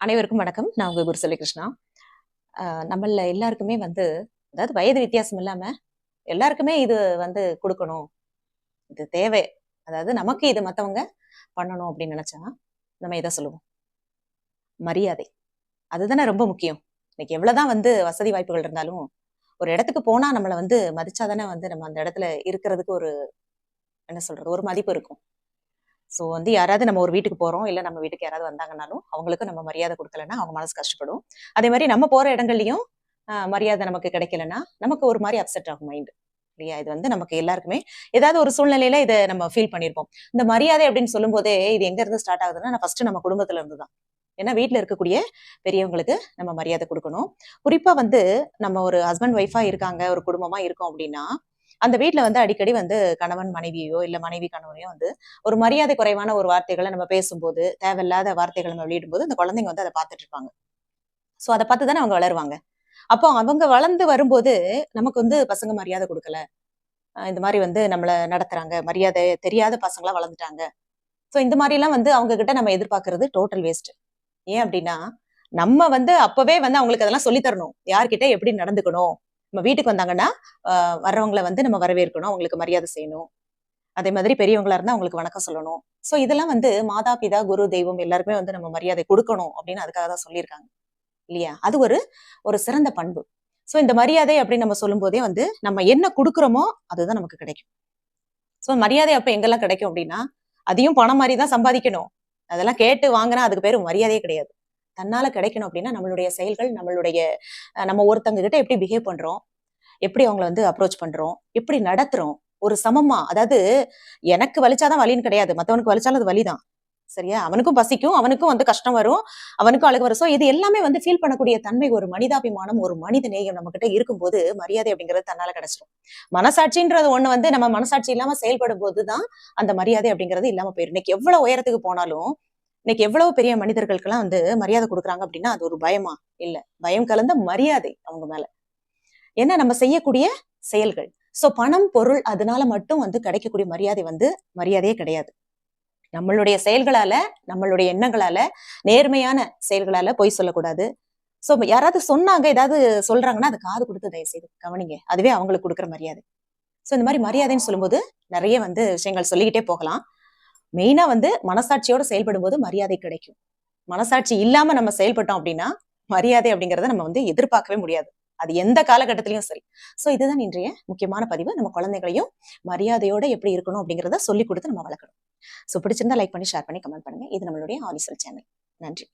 அனைவருக்கும் வணக்கம். நான் உங்க குருசெல்வி கிருஷ்ணா. நம்மள எல்லாருக்குமே அதாவது வயது வித்தியாசம் இல்லாம எல்லாருக்குமே இது குடுக்கணும். இது தேவை. அதாவது நமக்கு இது மத்தவங்க பண்ணணும் அப்படின்னு நினைச்சா, நம்ம எத சொல்லுவோம்? மரியாதை. அதுதானே ரொம்ப முக்கியம். இன்னைக்கு எவ்வளவுதான் வசதி வாய்ப்புகள் இருந்தாலும், ஒரு இடத்துக்கு போனா நம்மள மதிச்சா தானே நம்ம அந்த இடத்துல இருக்கிறதுக்கு ஒரு என்ன சொல்றது? ஒரு மதிப்பு இருக்கும். ஸோ யாராவது நம்ம ஒரு வீட்டுக்கு போறோம், இல்ல நம்ம வீட்டுக்கு யாராவது வந்தாங்கன்னாலும், அவங்களுக்கு நம்ம மரியாதை குடுக்கலன்னா, அவங்க மனசு கஷ்டப்படும். அதே மாரி நம்ம போற இடங்கள்லயும் மரியாதை நமக்கு கிடைக்கலன்னா, நமக்கு ஒரு மாரி அப்செட் ஆகும் மைண்ட். இல்லையா? இது நமக்கு எல்லாருக்குமே ஏதாவது ஒரு சூழ்நிலையில இத நம்ம ஃபீல் பண்ணியிருப்போம். இந்த மரியாதை அப்படின்னு சொல்லும்போதே, இது எங்க இருந்து ஸ்டார்ட் ஆகுதுன்னா, நான் ஃபர்ஸ்ட் நம்ம குடும்பத்துல இருந்து தான். ஏன்னா வீட்ல இருக்கக்கூடிய பெரியவங்களுக்கு நம்ம மரியாதை குடுக்கணும். குறிப்பா நம்ம ஒரு ஹஸ்பண்ட் ஒய்ஃபா இருக்காங்க, ஒரு குடும்பமா இருக்கோம் அப்படின்னா, அந்த வீட்ல அடிக்கடி கணவன் மனைவியோ, இல்ல மனைவி கணவனையோ ஒரு மரியாதை குறைவான ஒரு வார்த்தைகள நம்ம பேசும்போது, தேவையில்லாத வார்த்தைகள நம்ம வெளியிடும்போது, அந்த குழந்தைங்க அத பார்த்துட்டு இருப்பாங்க. சோ அத பார்த்து தானே அவங்க வளருவாங்க. அப்போ அவங்க வளர்ந்து வரும்போது, நமக்கு பசங்க மரியாதை குடுக்கல. இந்த மாரி நம்மள நடத்துறாங்க. மரியாதை தெரியாத பசங்களா வளர்ந்துட்டாங்க. சோ இந்த மாரிலாம் அவங்க கிட்ட நம்ம எதிர்பார்க்கிறது டோட்டல் வேஸ்ட். ஏன் அப்டின்னா, நம்ம அப்பவே அவங்களுக்கு அதெல்லாம் சொல்லி தரணும். யார்கிட்ட எப்படி நடந்துக்கணும்? நம்ம வீட்டுக்கு வந்தாங்கன்னா, வர்றவங்கள நம்ம வரவேற்கணும். அவங்களுக்கு மரியாதை செய்யணும். அதே மாதிரி பெரியவங்களா இருந்தா அவங்களுக்கு வணக்கம் சொல்லணும். சோ இதெல்லாம் மாதா, பிதா, குரு, தெய்வம் எல்லாருக்குமே நம்ம மரியாதை குடுக்கணும் அப்படின்னு அதுக்காக தான் சொல்லியிருக்காங்க. இல்லையா? அது ஒரு ஒரு சிறந்த பண்பு. சோ இந்த மரியாதை அப்படின்னு நம்ம சொல்லும்போதே நம்ம என்ன குடுக்குறோமோ அதுதான் நமக்கு கிடைக்கும். சோ மரியாதை அப்ப எங்கெல்லாம் கிடைக்கும் அப்படின்னா, அதையும் பணம் மாரி தான் சம்பாதிக்கணும். அதெல்லாம் கேட்டு வாங்குனா அதுக்கு பேரு மரியாதையே கிடையாது. தன்னால கிடைக்கணும் அப்படின்னா நம்மளுடைய செயல்கள், நம்மளுடைய நம்ம ஒருத்தங்க கிட்ட எப்படி பிஹேவ் பண்றோம்? எப்படி அவங்கள அப்ரோச் பண்றோம்? எப்படி நடத்துறோம்? ஒரு சமமா, அதாவது எனக்கு வலிச்சாதான் வலின்னு கிடையாது. மத்தவனுக்கு வலிச்சாலும் அது வலிதான். சரியா? அவனுக்கும் பசிக்கும், அவனுக்கும் கஷ்டம் வரும், அவனுக்கும் அழுக வரும். சோ இது எல்லாமே ஃபீல் பண்ணக்கூடிய தன்மை, ஒரு மனிதாபிமானம், ஒரு மனித நேயம் நம்மகிட்ட இருக்கும்போது, மரியாதை அப்படிங்கிறது தன்னால கிடைச்சிடும். மனசாட்சின்றது ஒண்ணு நம்ம மனசாட்சி இல்லாம செயல்படும் போதுதான், அந்த மரியாதை அப்படிங்கிறது இல்லாம போயிரும். இன்னைக்கு எவ்வளவு உயரத்துக்கு போனாலும், இன்னைக்கு எவ்வளவு பெரிய மனிதர்களுக்கெல்லாம் மரியாதை குடுக்குறாங்க அப்படின்னா, அது ஒரு பயமா? இல்ல. பயம் கலந்த மரியாதை அவங்க மேல. ஏன்னா நம்ம செய்யக்கூடிய செயல்கள். சோ பணம், பொருள் அதனால மட்டும் கிடைக்கக்கூடிய மரியாதை மரியாதையே கிடையாது. நம்மளுடைய செயல்களால, நம்மளுடைய எண்ணங்களால, நேர்மையான செயல்களால பொய் சொல்லக்கூடாது. சோ யாராவது சொன்னாங்க, ஏதாவது சொல்றாங்கன்னா, அத காது குடுத்து தயவு செய்து கவனிங்க. அதுவே அவங்களுக்கு குடுக்குற மரியாதை. சோ இந்த மாரி மரியாதைன்னு சொல்லும்போது, நெறைய விஷயங்கள் சொல்லிக்கிட்டே போகலாம். மெயினா மனசாட்சியோட செயல்படும்போது மரியாதை கிடைக்கும். மனசாட்சி இல்லாம நம்ம செயல்பட்டோம் அப்படின்னா, மரியாதை அப்படிங்கிறத நம்ம எதிர்பார்க்கவே முடியாது. அது எந்த காலகட்டத்திலயும் சரி. சோ இதுதான் இன்றைய முக்கியமான பதிவு. நம்ம குழந்தைகளையும் மரியாதையோட எப்படி இருக்கணும் அப்படிங்கிறத சொல்லிக் குடுத்து நம்ம வளர்க்கணும். சோ பிடிச்சிருந்தா லைக் பண்ணி, ஷேர் பண்ணி, கமெண்ட் பண்ணுங்க. இது நம்மளுடைய ஆலிசல் சேனல். நன்றி.